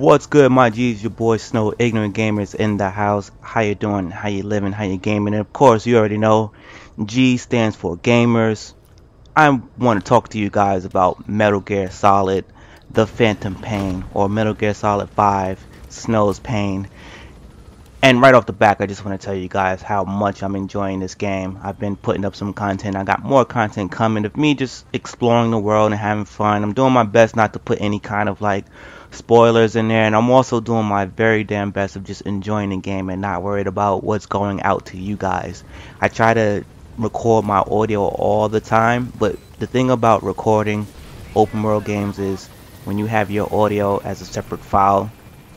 What's good, my G's? Your boy Snow, Ignorant Gamers in the house. How you doing? How you living? How you gaming? And of course, you already know, G stands for Gamers. I want to talk to you guys about Metal Gear Solid, The Phantom Pain, or Metal Gear Solid 5, Snow's Pain. And right off the back, I just want to tell you guys how much I'm enjoying this game. I've been putting up some content. I got more content coming of me just exploring the world and having fun. I'm doing my best not to put any kind of like spoilers in there, and I'm also doing my very damn best of just enjoying the game and not worried about what's going out to you guys. I try to record my audio all the time, but the thing about recording open world games is when you have your audio as a separate file,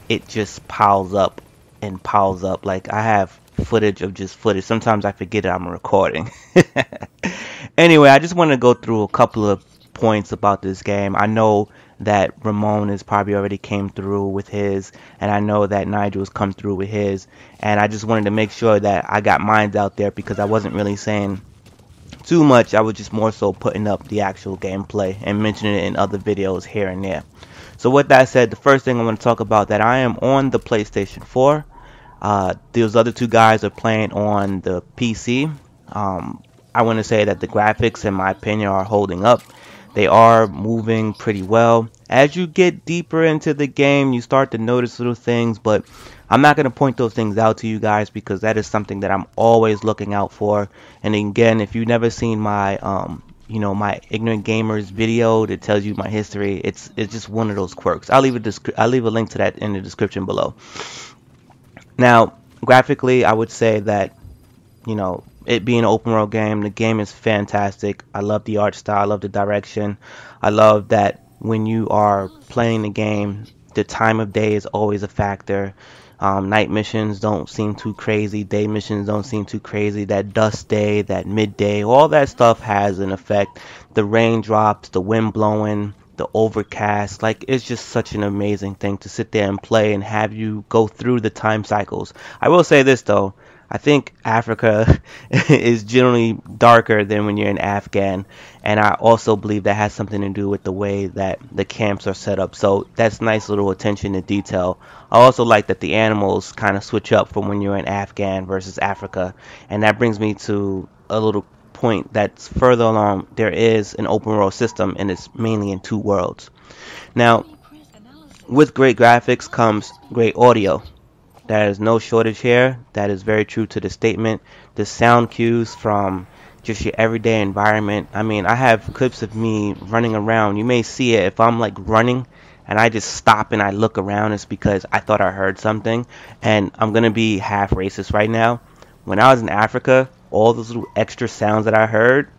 it just piles up and piles up. Like, I have footage of just footage. Sometimes I forget that I'm recording. Anyway, I just want to go through a couple of points about this game. I know that Ramon has probably already came through with his, and I know that Nigel's come through with his, and I just wanted to make sure that I got mine out there because I wasn't really saying too much. I was just more so putting up the actual gameplay and mentioning it in other videos here and there. So with that said, the first thing I want to talk about that I am on the PlayStation 4. Those other two guys are playing on the PC. I want to say that the graphics, in my opinion, are holding up. They are moving pretty well. As you get deeper into the game, you start to notice little things, but I'm not going to point those things out to you guys because that is something that I'm always looking out for. And again, if you've never seen my my Ignorant Gamers video that tells you my history, it's just one of those quirks. I'll leave a link to that in the description below. Now, graphically, I would say that, it being an open world game, the game is fantastic. I love the art style, I love the direction. I love that when you are playing the game, the time of day is always a factor. Night missions don't seem too crazy, day missions don't seem too crazy. That dusk day, that midday, all that stuff has an effect. The raindrops, the wind blowing, the overcast, like, it's just such an amazing thing to sit there and play and have you go through the time cycles. I will say this though, I think Africa is generally darker than when you're in Afghan, and I also believe that has something to do with the way that the camps are set up. So that's nice little attention to detail. I also like that the animals kind of switch up from when you're in Afghan versus Africa, and that brings me to a little point that's further along. There is an open world system, and it's mainly in two worlds. Now, with great graphics comes great audio. There is no shortage here. That is very true to the statement. The sound cues from just your everyday environment. I mean, I have clips of me running around. You may see it if I'm like running and I just stop and I look around. It's because I thought I heard something. And I'm going to be half racist right now. When I was in Africa, all those little extra sounds that I heard,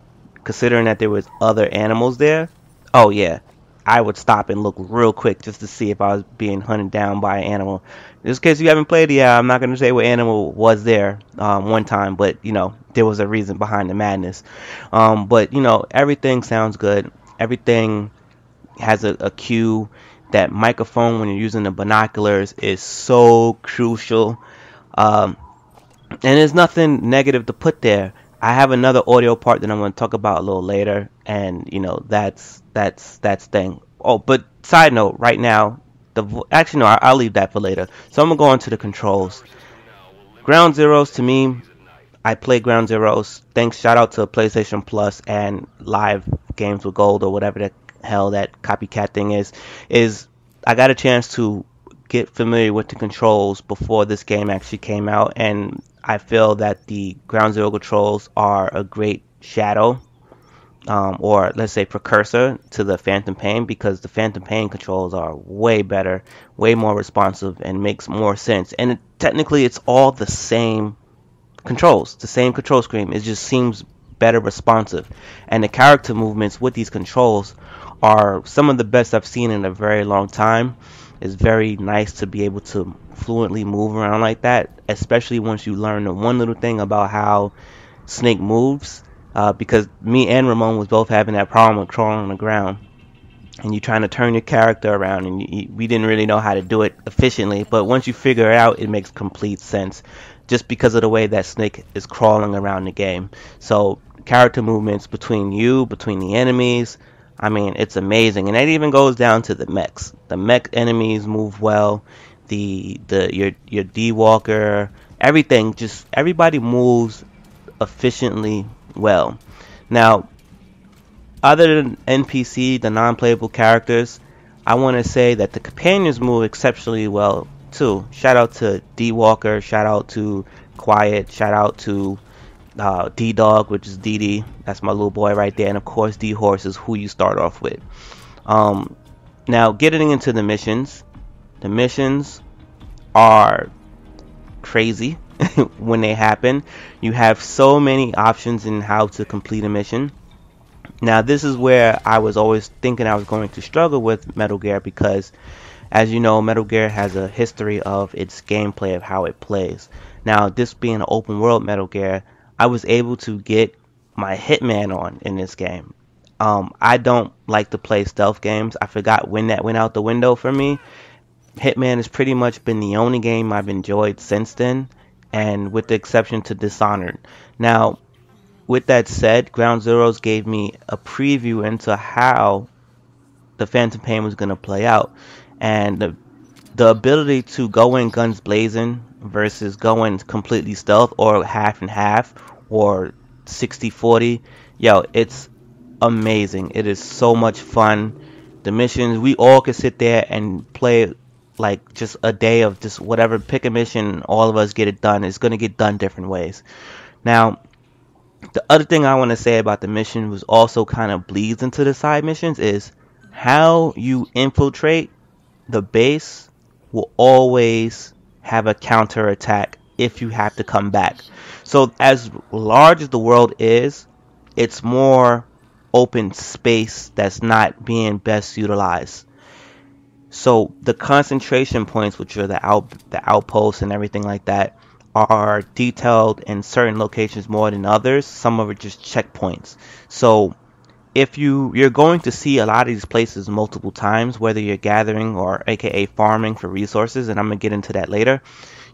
considering that there was other animals there, oh yeah, I would stop and look real quick just to see if I was being hunted down by an animal. Just in case you haven't played it, yeah, I'm not going to say what animal was there one time, but, there was a reason behind the madness. But, everything sounds good. Everything has a cue. That microphone when you're using the binoculars is so crucial. And there's nothing negative to put there. I have another audio part that I'm going to talk about a little later, and that's thing. Oh, but side note, right now, actually no, I'll leave that for later. So I'm gonna go on to the controls. Ground Zeroes, to me, I play Ground Zeroes. Thanks, shout out to PlayStation Plus and Live Games with Gold or whatever the hell that copycat thing is I got a chance to get familiar with the controls before this game actually came out, and I feel that the Ground Zero controls are a great shadow, or let's say precursor to the Phantom Pain, because the Phantom Pain controls are way better, way more responsive, and makes more sense. And technically it's all the same controls, the same control scheme. It just seems better responsive, and the character movements with these controls are some of the best I've seen in a very long time. It's very nice to be able to fluently move around like that, especially once you learn the one little thing about how Snake moves, because me and Ramon was both having that problem with crawling on the ground, and you trying to turn your character around, and we didn't really know how to do it efficiently, but once you figure it out, it makes complete sense just because of the way that Snake is crawling around the game. So character movements between the enemies, I mean, it's amazing, and it even goes down to the mechs. The mech enemies move well. Your D Walker, everything, just everybody moves efficiently well. Now, other than NPC, the non-playable characters, I want to say that the companions move exceptionally well too. Shout out to D Walker, shout out to Quiet, shout out to D Dog, which is DD. That's my little boy right there, and of course D Horse is who you start off with. Um, Now, getting into the missions are crazy when they happen. You have so many options in how to complete a mission. Now, this is where I was always thinking I was going to struggle with Metal Gear because, as you know, Metal Gear has a history of its gameplay of how it plays. Now, this being an open world Metal Gear, I was able to get my Hitman on in this game. I don't like to play stealth games. I forgot when that went out the window for me. Hitman has pretty much been the only game I've enjoyed since then, and with the exception to Dishonored. Now, with that said, Ground Zeroes gave me a preview into how the Phantom Pain was going to play out, and the ability to go in guns blazing versus going completely stealth or half and half or 60-40, yo, it's amazing. It is so much fun. The missions, we all could sit there and play like just a day of just whatever, pick a mission, all of us get it done. It's going to get done different ways. Now, the other thing I want to say about the mission was also kind of bleeds into the side missions is how you infiltrate the base will always have a counter attack if you have to come back. So as large as the world is, it's more open space that's not being best utilized. So the concentration points, which are the outposts and everything like that, are detailed in certain locations more than others. Some of it just checkpoints. So if you're going to see a lot of these places multiple times, whether you're gathering or aka farming for resources, and I'm gonna get into that later,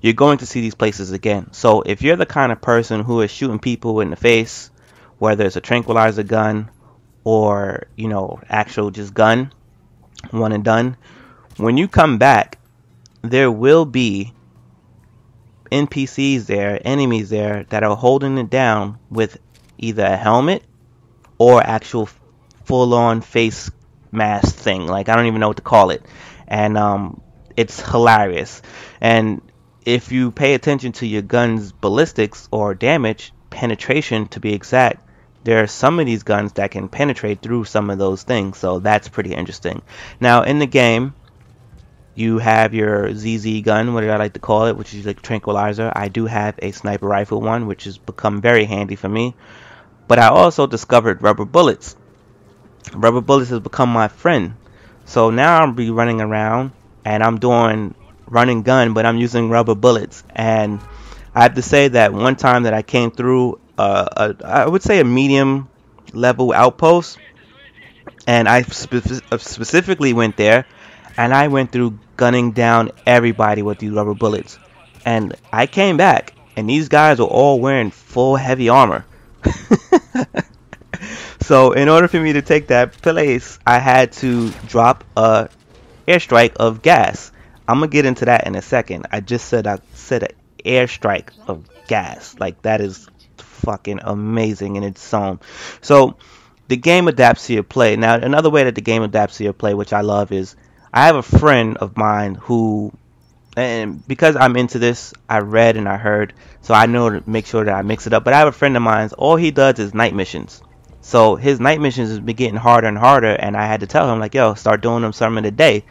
you're going to see these places again. So if you're the kind of person who is shooting people in the face, whether it's a tranquilizer gun or, you know, actual just gun, one and done, when you come back, there will be NPCs there, enemies there, that are holding it down with either a helmet or actual full-on face mask thing. Like, I don't even know what to call it. And it's hilarious. And if you pay attention to your gun's ballistics or damage, penetration to be exact, there are some of these guns that can penetrate through some of those things. So that's pretty interesting. Now, in the game, you have your ZZ gun, what did I like to call it, which is like a tranquilizer. I do have a sniper rifle one, which has become very handy for me. But I also discovered rubber bullets. Rubber bullets has become my friend. So now I'll be running around and I'm doing running gun, but I'm using rubber bullets. And I have to say that one time that I came through, I would say a medium level outpost, and I specifically went there, and I went through gunning down everybody with these rubber bullets. And I came back, and these guys were all wearing full heavy armor. So in order for me to take that place, I had to drop a airstrike of gas. I'm gonna get into that in a second. I said an airstrike of gas. Like, that is fucking amazing in its own. So the game adapts to your play. Now, another way that the game adapts to your play, which I love, is I have a friend of mine who, and because I'm into this, I read and I heard, so I know to make sure that I mix it up. But I have a friend of mine, all he does is night missions. So his night missions has been getting harder and harder, and I had to tell him, like, yo, start doing them some of the day,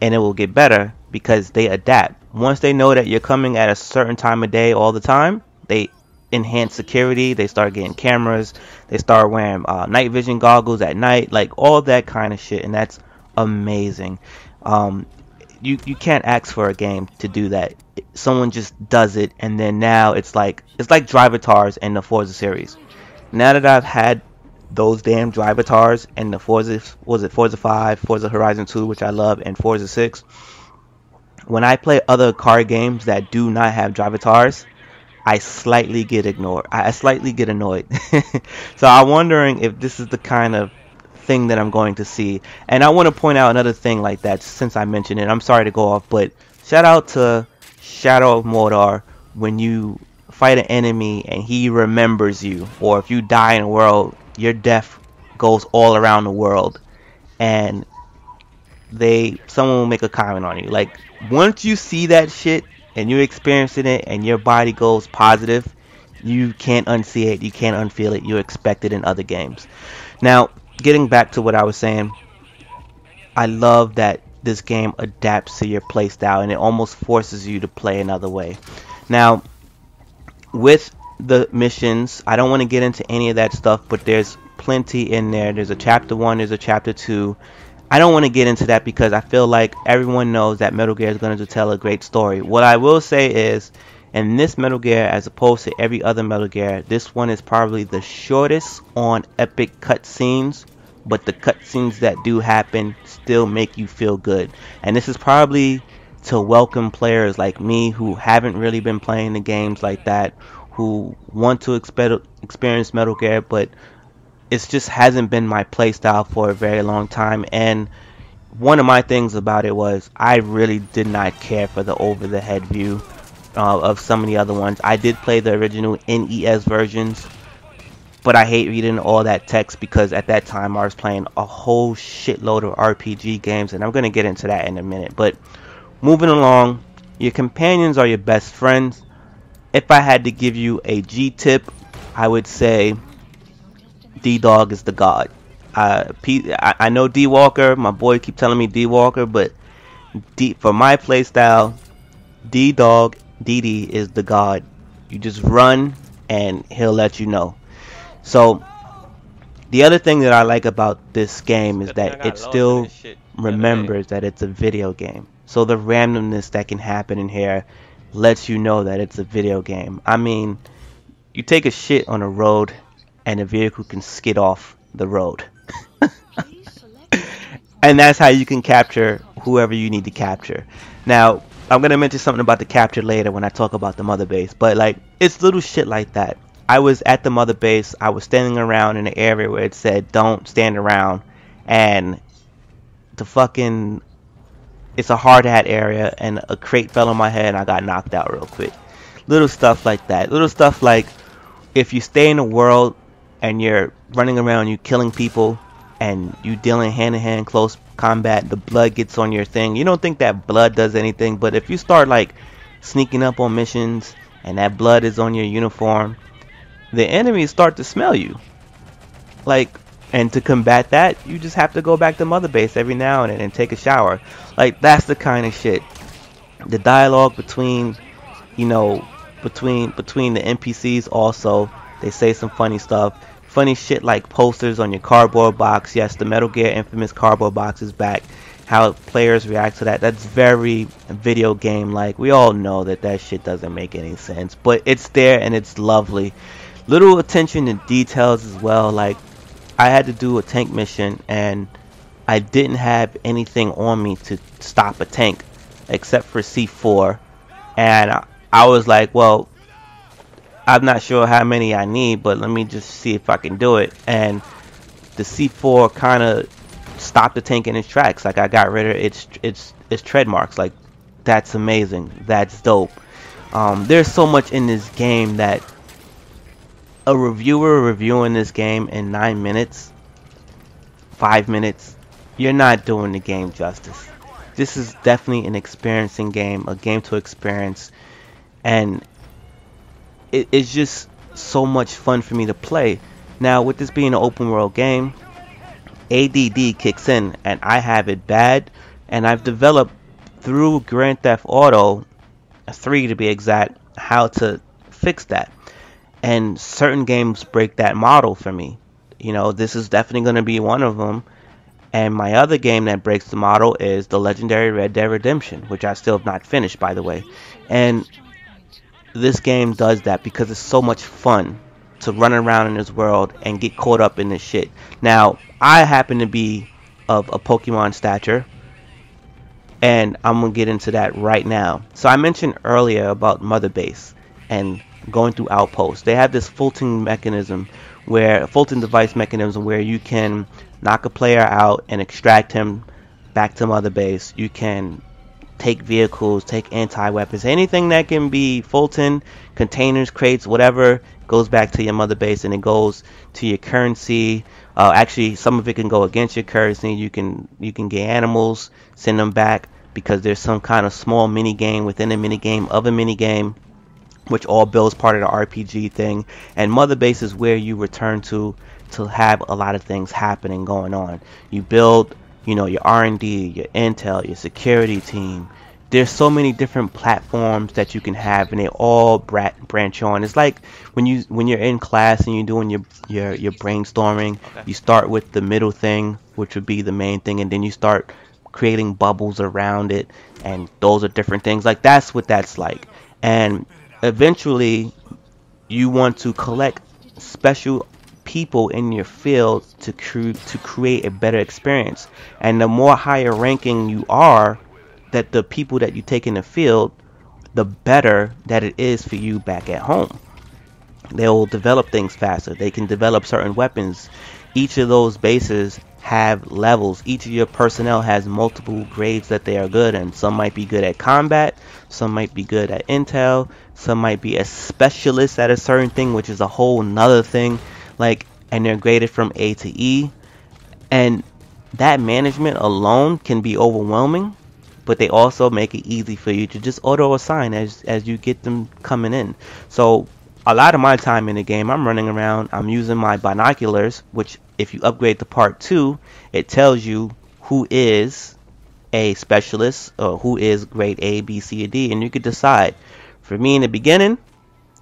and it will get better, because they adapt. Once they know that you're coming at a certain time of day all the time, they enhance security, they start getting cameras, they start wearing night vision goggles at night, like all that kind of shit, and that's amazing. You can't ask for a game to do that. Someone just does it, and then now it's like Drivatars in the Forza series. Now that I've had those damn Drivatars and the Forza, was it Forza 5, Forza Horizon 2, which I love, and Forza 6, when I play other car games that do not have Drivatars, I slightly get ignored. I slightly get annoyed. So I'm wondering if this is the kind of thing that I'm going to see. And I want to point out another thing like that since I mentioned it. I'm sorry to go off, but shout out to Shadow of Mordor when you fight an enemy and he remembers you, or if you die in a world, your death goes all around the world, and someone will make a comment on you. Like, once you see that shit and you're experiencing it and your body goes positive, you can't unsee it, you can't unfeel it, you expect it in other games. Now, getting back to what I was saying, I love that this game adapts to your playstyle and it almost forces you to play another way. Now, with the missions, I don't want to get into any of that stuff, but there's plenty in there. There's a chapter 1, there's a chapter 2. I don't want to get into that because I feel like everyone knows that Metal Gear is going to tell a great story. What I will say is, in this Metal Gear, as opposed to every other Metal Gear, this one is probably the shortest on epic cutscenes, but the cutscenes that do happen still make you feel good. And this is probably to welcome players like me who haven't really been playing the games like that, who want to experience Metal Gear, but it just hasn't been my playstyle for a very long time. And one of my things about it was I really did not care for the over-the-head view of some of the other ones. I did play the original NES versions, but I hate reading all that text because at that time I was playing a whole shitload of RPG games, and I'm going to get into that in a minute. But moving along, your companions are your best friends. If I had to give you a G tip, I would say D-Dog is the god. I know D-Walker, my boy keep telling me D-Walker, but for my playstyle, D-Dog, DD is the god. You just run and he'll let you know. So the other thing that I like about this game is that it still remembers that it's a video game. So the randomness that can happen in here lets you know that it's a video game. I mean, you take a shit on a road and a vehicle can skid off the road. And that's how you can capture whoever you need to capture. Now, I'm going to mention something about the capture later when I talk about the mother base, but like, it's little shit like that. I was at the mother base, I was standing around in an area where it said don't stand around, and it's a hard hat area, and a crate fell on my head and I got knocked out real quick. Little stuff like that. Little stuff like, if you stay in a world and you're running around, you killing people, and you dealing hand-to-hand close combat, the blood gets on your thing. You don't think that blood does anything, but if you start like sneaking up on missions and that blood is on your uniform, the enemies start to smell you. Like, and to combat that, you just have to go back to mother base every now and then and take a shower. Like, that's the kind of shit. The dialogue between, you know, between the NPCs also, they say some funny stuff. Funny shit like posters on your cardboard box. Yes, the Metal Gear infamous cardboard box is back. How players react to that, that's very video game like. We all know that that shit doesn't make any sense, but it's there and it's lovely. Little attention to details as well. Like, I had to do a tank mission and I didn't have anything on me to stop a tank except for C4, and I was like, well, I'm not sure how many I need, but let me just see if I can do it. And the C4 kind of stopped the tank in its tracks. Like, I got rid of its tread marks. Like, that's amazing. That's dope. There's so much in this game that a reviewer reviewing this game in 9 minutes, 5 minutes, you're not doing the game justice. This is definitely an experiencing game, a game to experience, and it's just so much fun for me to play. Now, with this being an open world game, ADD kicks in, and I have it bad, and I've developed through Grand Theft Auto 3 to be exact, how to fix that. And certain games break that model for me. You know, this is definitely going to be one of them. And my other game that breaks the model is the legendary Red Dead Redemption, which I still have not finished, by the way. And this game does that because it's so much fun to run around in this world and get caught up in this shit. Now, I happen to be of a Pokemon stature, and I'm going to get into that right now. So I mentioned earlier about Mother Base and going through outposts. They have this Fulton device mechanism where you can knock a player out and extract him back to mother base. You can take vehicles, take anti-weapons, anything that can be Fulton, containers, crates, whatever goes back to your mother base, and it goes to your currency. Actually, some of it can go against your currency. You can get animals, send them back because there's some kind of small mini game within a mini game of a mini game, which all builds part of the RPG thing. And mother base is where you return to have a lot of things happening going on. You build, your R&D, your intel, your security team. There's so many different platforms that you can have, and they all branch on. It's like when you're in class and you're doing your brainstorming. Okay. You start with the middle thing, which would be the main thing, and then you start creating bubbles around it, and those are different things. Like, that's what that's like. And eventually you want to collect special people in your field to create a better experience. And the more higher ranking you are, that the people that you take in the field, the better that it is for you back at home. They'll develop things faster. They can develop certain weapons. Each of those bases have levels. Each of your personnel has multiple grades that they are good in. Some might be good at combat, some might be good at intel, some might be a specialist at a certain thing, which is a whole nother thing. And they're graded from A to E. And that management alone can be overwhelming, but they also make it easy for you to just auto assign as you get them coming in. So a lot of my time in the game, I'm running around, I'm using my binoculars, which if you upgrade to part 2, it tells you who is a specialist or who is grade A, B, C, or D, and you could decide. For me in the beginning,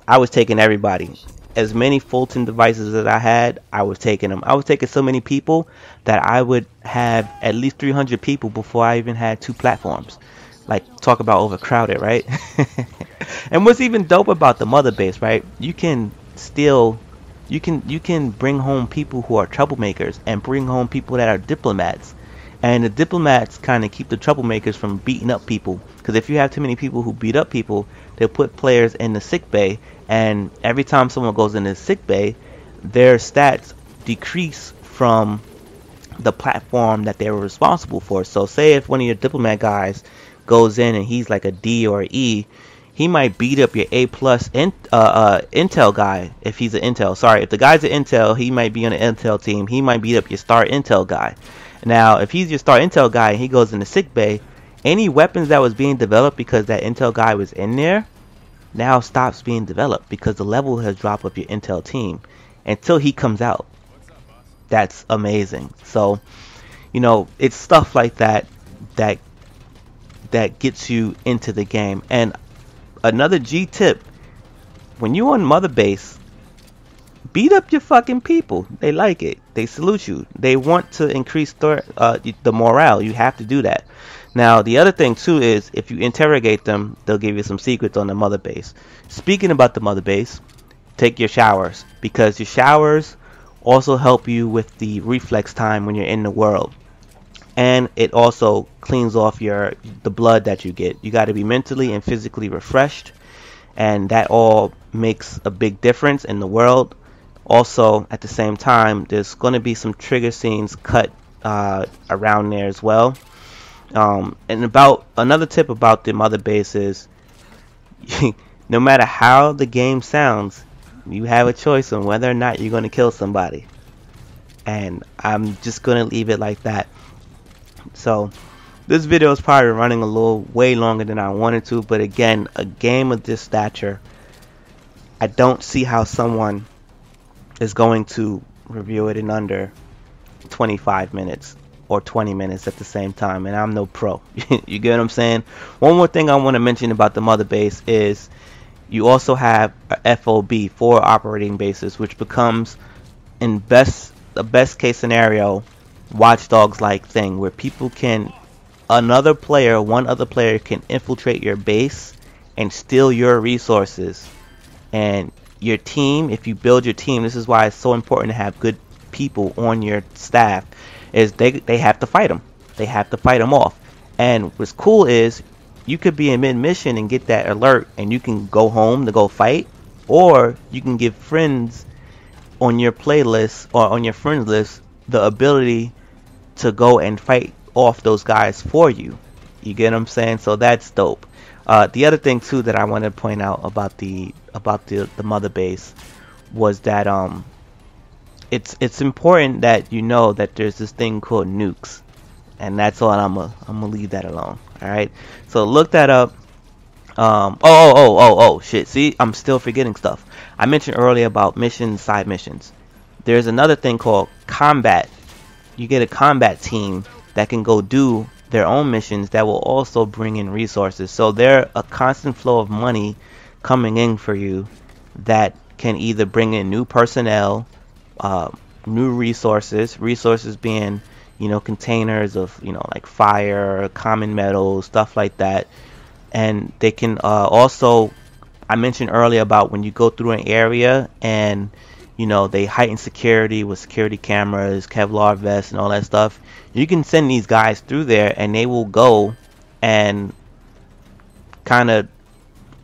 I was taking everybody. As many Fulton devices as I had, I was taking them. I was taking so many people that I would have at least 300 people before I even had 2 platforms. Like, talk about overcrowded, right? And what's even dope about the mother base, right? You can bring home people who are troublemakers and bring home people that are diplomats. And the diplomats kind of keep the troublemakers from beating up people. Because if you have too many people who beat up people, they'll put players in the sick bay. And every time someone goes in the sick bay, their stats decrease from the platform that they were responsible for. So say if one of your diplomat guys goes in and he's like a D or an E, he might beat up your A plus intel guy if he's an intel. Sorry, if the guy's an intel, he might be on the intel team. He might beat up your star intel guy. Now, if he's your star intel guy and he goes in the sick bay, any weapons that was being developed because that intel guy was in there now stops being developed because the level has dropped of your intel team until he comes out. That's amazing. So, it's stuff like that gets you into the game. And another G tip, when you on mother base, beat up your fucking people. They like it. They salute you. They want to increase the morale. You have to do that. Now, the other thing too is if you interrogate them, they'll give you some secrets on the mother base. Speaking about the mother base, take your showers, because your showers also help you with the reflex time when you're in the world. And it also cleans off the blood that you get. You got to be mentally and physically refreshed, and that all makes a big difference in the world. Also, at the same time, there's going to be some trigger scenes cut around there as well. And about another tip about the mother base is no matter how the game sounds, you have a choice on whether or not you're going to kill somebody. And I'm just going to leave it like that. So this video is probably running a little way longer than I wanted to, but again, a game of this stature, I don't see how someone is going to review it in under 25 minutes or 20 minutes at the same time, and I'm no pro. You get what I'm saying? One more thing I want to mention about the mother base is you also have a FOB, 4 operating bases, which becomes in the best case scenario watchdogs like thing where people can one other player can infiltrate your base and steal your resources. And your team, if you build your team, this is why it's so important to have good people on your staff, is they have to fight them. They have to fight them off. And what's cool is you could be in mid-mission and get that alert and you can go home to go fight, or you can give friends on your playlist or on your friends list the ability to go and fight off those guys for you. You get what I'm saying? So that's dope. The other thing too that I want to point out about the mother base was that it's important that you know that there's this thing called nukes, and that's all. I'm gonna leave that alone. All right. So look that up. Oh, shit. See, I'm still forgetting stuff. I mentioned earlier about missions, side missions. There's another thing called combat. You get a combat team that can go do their own missions that will also bring in resources. So there a constant flow of money coming in for you that can either bring in new personnel, uh, new resources, resources being, containers of, like fire, common metals, stuff like that. And they can also, I mentioned earlier about when you go through an area and they heighten security with security cameras, Kevlar vests, and all that stuff. You can send these guys through there, and they will go and kind of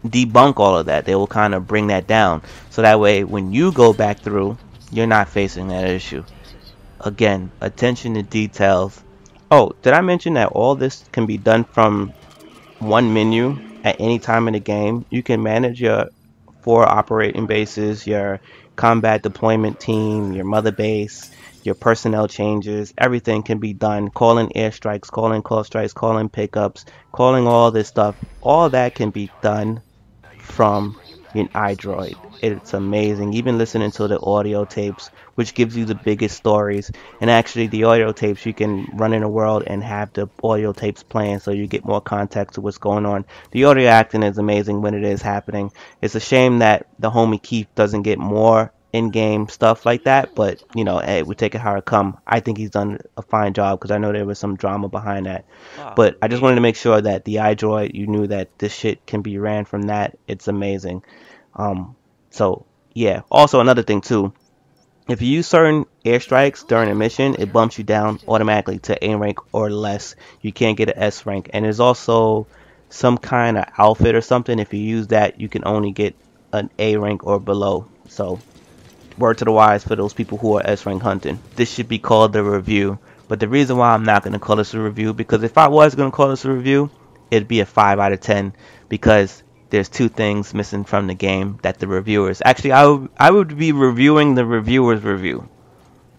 debunk all of that. They will kind of bring that down, so that way when you go back through, you're not facing that issue. Again, attention to details. Oh, did I mention that all this can be done from one menu at any time in the game? You can manage your 4 operating bases, your combat deployment team, your mother base, your personnel changes. Everything can be done. Calling airstrikes, calling call strikes, calling pickups, calling all this stuff. All that can be done from an iDroid. It's amazing. Even listening to the audio tapes, which gives you the biggest stories. And actually, the audio tapes, you can run in a world and have the audio tapes playing so you get more context to what's going on. The audio acting is amazing when it is happening. It's a shame that the homie Keith doesn't get more in-game stuff like that, but hey, we take it how it come. I think he's done a fine job because I know there was some drama behind that. But I just wanted to make sure that the iDroid, you knew that this shit can be ran from that. It's amazing. So yeah. Also another thing too, if you use certain airstrikes during a mission, it bumps you down automatically to A rank or less. You can't get an S rank, and there's also some kind of outfit or something. If you use that, you can only get an A rank or below. So word to the wise for those people who are S rank hunting. This should be called the review. But the reason why I'm not going to call this a review, because if I was going to call this a review, it'd be a 5 out of 10, because there's 2 things missing from the game that the reviewers actually I would be reviewing the reviewers review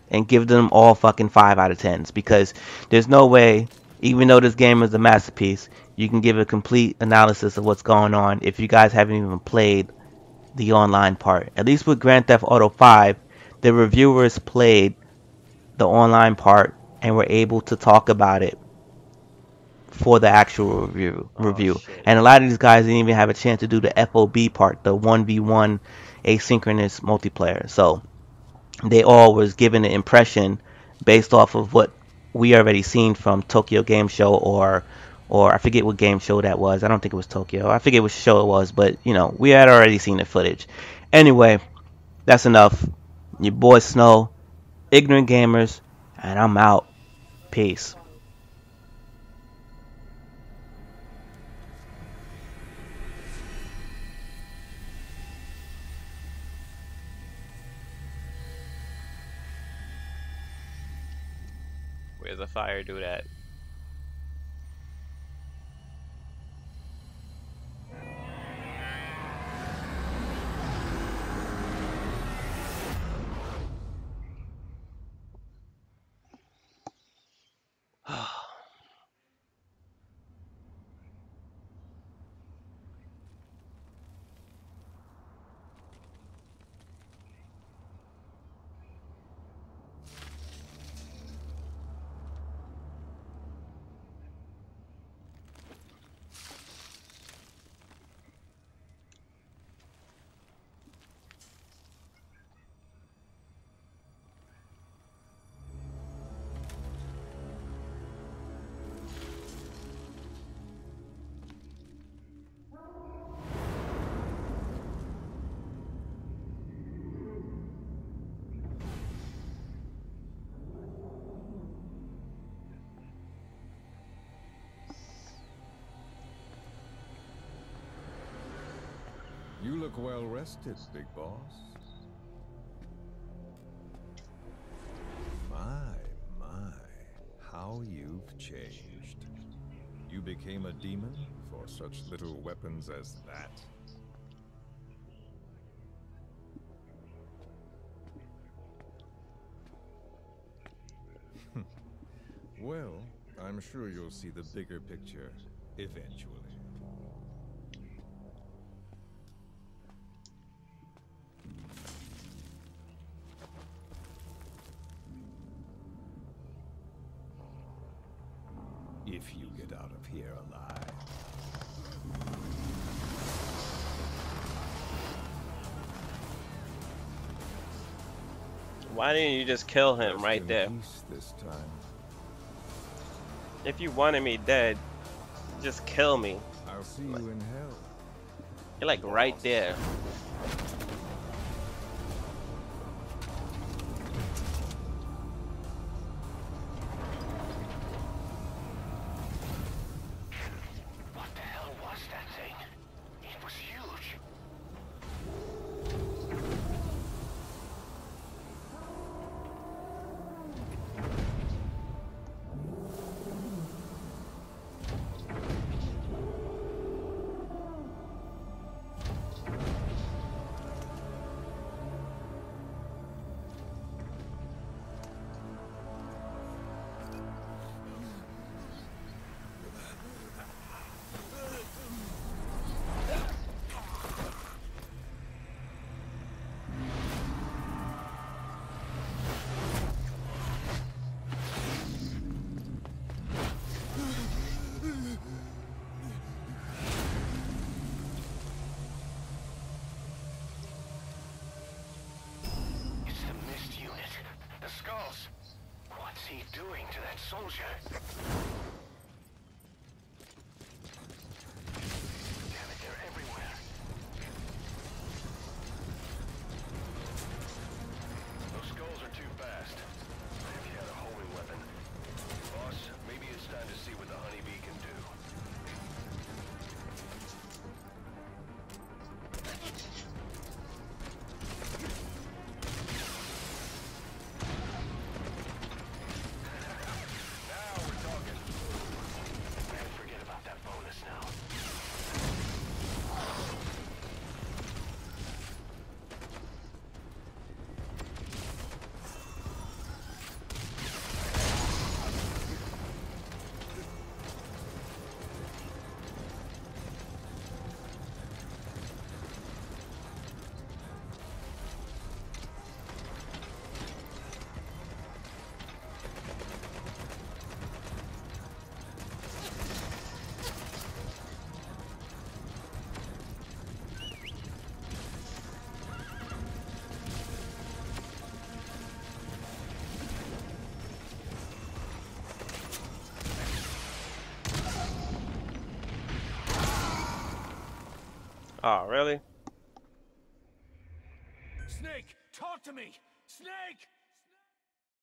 and give them all fucking 5 out of 10s, because there's no way, even though this game is a masterpiece, you can give a complete analysis of what's going on if you guys haven't even played the online part. At least with Grand Theft Auto 5, the reviewers played the online part and were able to talk about it for the actual review. And a lot of these guys didn't even have a chance to do the FOB part, the 1v1 asynchronous multiplayer. So they all was given the impression based off of what we already seen from Tokyo Game Show, or I forget what game show that was. I don't think it was Tokyo. I forget which show it was, but we had already seen the footage. Anyway, that's enough. Your boy Snow, Ignorant Gamers, and I'm out. Peace. Where's the fire dude at? You look well rested, big boss. My, how you've changed. You became a demon for such little weapons as that? Well, I'm sure you'll see the bigger picture eventually. If you get out of here alive. Why didn't you just kill him right there? This time. If you wanted me dead, just kill me. I'll see you in hell. You're like right there. What the hell was that thing? It was huge. What's he doing to that soldier? Damn it, they're everywhere. Those skulls are too fast. If you had a homing weapon. Boss, maybe it's time to see what the honeybee can do. Oh, really? Snake, talk to me! Snake!